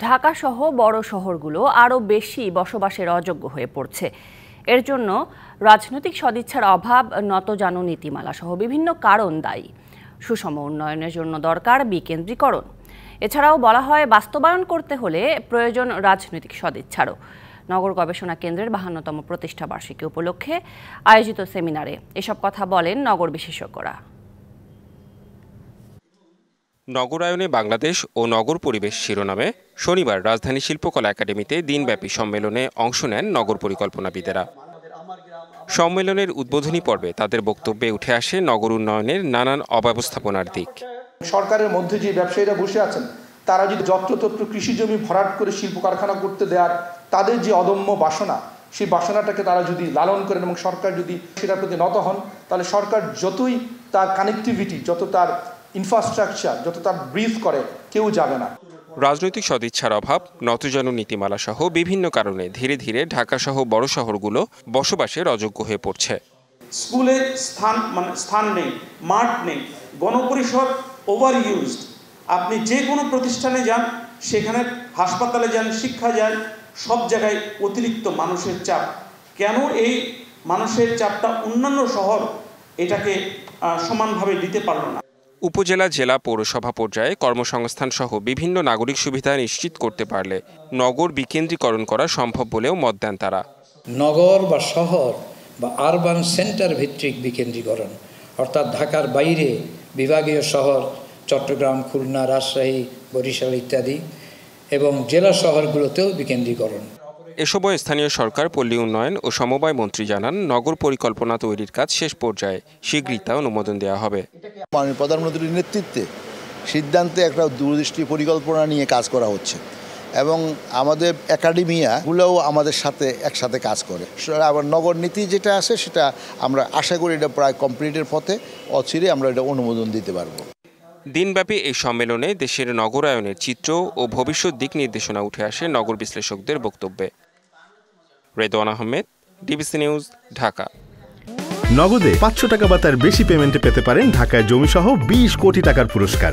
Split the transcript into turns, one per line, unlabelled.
ঢাকাসহ বড় শহরগুলো আরও বেশি বসবাসের অযোগ্য হয়ে পড়ছে। এর জন্য রাজনৈতিক সদিচ্ছার অভাব, নতজানু নীতিমালা সহ বিভিন্ন কারণ দায়ী। সুষম উন্নয়নের জন্য দরকার বিকেন্দ্রীকরণ। এছাড়াও বলা হয়, বাস্তবায়ন করতে হলে প্রয়োজন রাজনৈতিক সদিচ্ছারও। নগর গবেষণা কেন্দ্রের 52তম প্রতিষ্ঠা বার্ষিকী উপলক্ষে আয়োজিত সেমিনারে এসব কথা বলেন নগর বিশেষজ্ঞরা।
নগরায়নে বাংলাদেশ ও নগর পরিবেশ শিরোনামে শনিবার রাজধানী শিল্পকলা একাডেমিতে দিনব্যাপী সম্মেলনে অংশ নেন নগর পরিকল্পনাবিদেরা। সম্মেলনের উদ্বোধনী পর্বে তাদের বক্তব্যে উঠে আসে নগর উন্নয়নের নানান অব্যবস্থাপনার দিক।
সরকারের মধ্যে যে ব্যবসায়ীরা বসে আছেন, তারা যদি যত্রতত্র কৃষি জমি ভরাট করে শিল্প কারখানা করতে দেওয়ার তাদের যে অদম্য বাসনা, সেই বাসনাটাকে তারা যদি লালন করেন এবং সরকার যদি সেটার প্রতি নত হন, তাহলে সরকার যতই তার কানেক্টিভিটি, যত তার ইনফ্রাস্ট্রাকচার, যত তার ব্রিজ করে, কেউ যাবে না।
রাজনৈতিক সদিচ্ছার অভাব, নতজানু নীতিমালা সহ বিভিন্ন কারণে ধীরে ধীরে ঢাকা সহ বড় শহরগুলো বসবাসের অযোগ্য হয়ে পড়ছে।
স্কুলে স্থান নেই, মাঠ নেই, গণপরিষদ ওভার ইউজড। আপনি যে কোনো প্রতিষ্ঠানে যান, সেখানে হাসপাতালে যান, শিক্ষা যান, সব জায়গায় অতিরিক্ত মানুষের চাপ। কেন এই মানুষের চাপটা অন্যান্য শহর এটাকে সমানভাবে দিতে পারল না?
উপজেলা, জেলা, পৌরসভা পর্যায়ে কর্মসংস্থান সহ বিভিন্ন নাগরিক সুবিধা নিশ্চিত করতে পারলে নগর বিকেন্দ্রীকরণ করা সম্ভব বলেও মত দেন তারা।
নগর বা শহর বা আরবান সেন্টার ভিত্তিক বিকেন্দ্রীকরণ, অর্থাৎ ঢাকার বাইরে বিভাগীয় শহর চট্টগ্রাম, খুলনা, রাজশাহী, বরিশাল ইত্যাদি এবং জেলা শহরগুলোতেও বিকেন্দ্রীকরণ।
এ সময় স্থানীয় সরকার, পল্লী উন্নয়ন ও সমবায় মন্ত্রী জানান, নগর পরিকল্পনা তৈরির কাজ শেষ পর্যায়ে, শীঘ্রই তা অনুমোদন দেওয়া হবে।
মাননীয় প্রধানমন্ত্রীর নেতৃত্বে সিদ্ধান্তে একটা দূরদৃষ্টি পরিকল্পনা নিয়ে কাজ করা হচ্ছে এবং আমাদের একাডেমিয়াগুলোও আমাদের সাথে একসাথে কাজ করে। আবার নগর নীতি যেটা আছে সেটা আমরা আশা করি এটা প্রায় কমপ্লিটের পথে, অচিরে আমরা এটা অনুমোদন দিতে পারবো।
দিনব্যাপী এই সম্মেলনে দেশের নগরায়নের চিত্র ও ভবিষ্যৎ দিক নির্দেশনা উঠে আসে নগর বিশ্লেষকদের বক্তব্যে। Redwan Ahmed, DBC news, Dhaka.
নগদে 500 টাকা বা তার বেশি পেমেন্টে পেতে পারেন ঢাকায় জমিসহ 20 কোটি টাকার পুরস্কার।